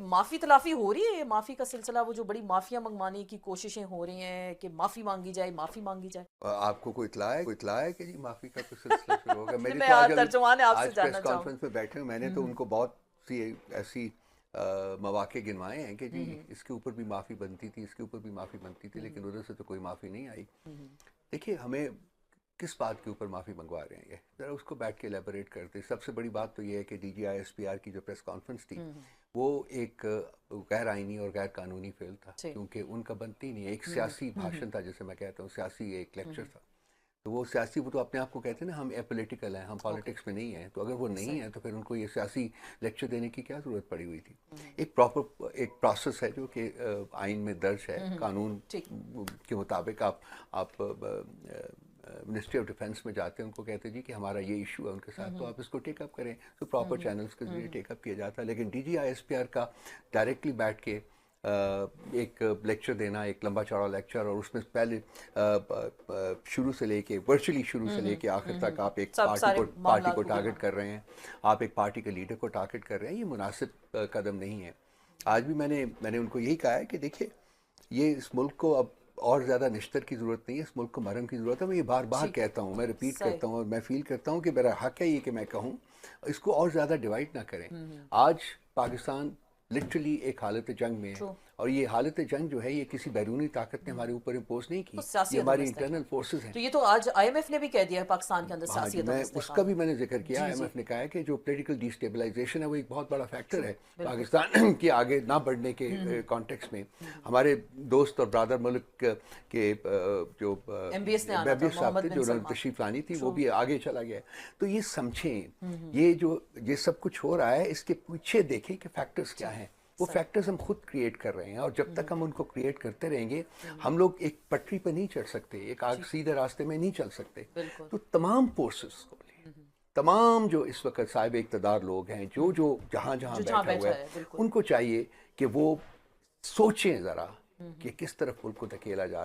माफी तलाफी हो रही है, माफी का सिलसिला, वो जो बड़ी माफिया मंगवाने की कोशिशें हो रही हैं कि माफी मांगी जाए, माफी मांगी जाए। आपको कोई इत्ला है कि जी माफ़ी का कुछ सिलसिला शुरू होगा? मेरी मैं तो आज अभी तर्जुमान है, आपसे आज प्रेस जानना चाहूँ। कॉन्फ्रेंस में बैठे हुए मैंने तो उनको बहुत सी ऐसी मौक़े गिनवाए हैं कि जी इसके ऊपर भी माफ़ी बनती थी, इसके ऊपर भी माफ़ी बनती थी, लेकिन उधर से तो कोई माफ़ी नहीं आई। देखिए, हमें किस बात के ऊपर माफ़ी मंगवा रहे हैं, ये ज़रा उसको बैठ के एलेबोरेट करते। सबसे बड़ी बात तो ये है कि DGI-SPR की जो प्रेस कॉन्फ्रेंस थी, वो एक गैर आइनी और गैर कानूनी फेल था, क्योंकि उनका बनती ही नहीं है। एक सियासी भाषण था, जिसे मैं कहता हूँ, सियासी एक लेक्चर था। तो वो सियासी, वो तो अपने आप को कहते हैं ना, हम एपोलिटिकल हैं, हम पॉलिटिक्स में नहीं हैं। तो अगर वो नहीं है तो फिर उनको ये सियासी लेक्चर देने की क्या ज़रूरत पड़ी हुई थी? एक प्रॉपर एक प्रोसेस है जो कि आइन में दर्ज है, कानून के मुताबिक आप मिनिस्ट्री ऑफ डिफेंस में जाते हैं, उनको कहते हैं जी कि हमारा ये इशू है उनके साथ, तो आप इसको टेकअप करें। तो प्रॉपर चैनल्स के जरिए टेकअप किया जाता है। लेकिन DGI-SPR का डायरेक्टली बैठ के एक लेक्चर देना, एक लंबा चौड़ा लेक्चर, और उसमें पहले शुरू से लेके, वर्चुअली शुरू से लेके आखिर तक आप एक सब सारे पार्टी को मामलात को, हाँ। टारगेट कर रहे हैं, आप एक पार्टी के लीडर को टारगेट कर रहे हैं, ये मुनासिब कदम नहीं है। आज भी मैंने उनको यही कहा है कि देखिए, ये इस मुल्क को अब और ज़्यादा निश्तर की ज़रूरत नहीं है, इस मुल्क को मरहम की ज़रूरत है। मैं ये बार बार कहता हूँ, मैं रिपीट सही। करता हूँ, और मैं फील करता हूँ कि मेरा हक है ये कि मैं कहूँ, इसको और ज़्यादा डिवाइड ना करें। आज पाकिस्तान लिटरली एक हालत जंग में है, ट्रू। और ये हालत जंग जो है, ये किसी बैरूनी ताकत ने हमारे ऊपर इम्पोज नहीं तो की, सियासी ये अदम हमारी इंटरनल इस्तेकाम, फोर्सेस हैं। तो ये तो आज IMF ने भी कह दिया है पाकिस्तान के अंदर हाँ सियासी जी, अदम मैं उसका इस्तेकाम। भी मैंने जिक्र किया। जी जी, IMF ने कहा है कि जो पोलिटिकल डिस्टेबलाइजेशन है वो एक बहुत बड़ा फैक्टर ट्रू, है बिल्कुल। पाकिस्तान के आगे ना बढ़ने के कॉन्टेक्स्ट में। हमारे दोस्त और ब्रादर मुल्क के जो MBS ने आना था, MBS साहब थे, मोहम्मद बिन जो उन्होंने सलमान। तशरीफ लानी थी, वो ट्रू। भी आगे चला गया। तो ये समझें, ये सब कुछ हो रहा है, इसके पीछे देखें कि फैक्टर्स क्या हैं। वो सही। फैक्टर्स हम खुद क्रिएट कर रहे हैं, और जब तक हम उनको क्रिएट करते रहेंगे, हम लोग एक पटरी पर नहीं चढ़ सकते, एक आग सीधे रास्ते में नहीं चल सकते। बिल्कुल। तो तमाम फोर्सेस को, तमाम जो इस वक्त साहिब इक़्तिदार लोग हैं, जो जो जहाँ जहाँ जो जहाँ बैठा हुआ बैठा है, है, बिल्कुल। उनको चाहिए कि वो सोचें ज़रा कि किस तरफ मुल्क को धकेला जा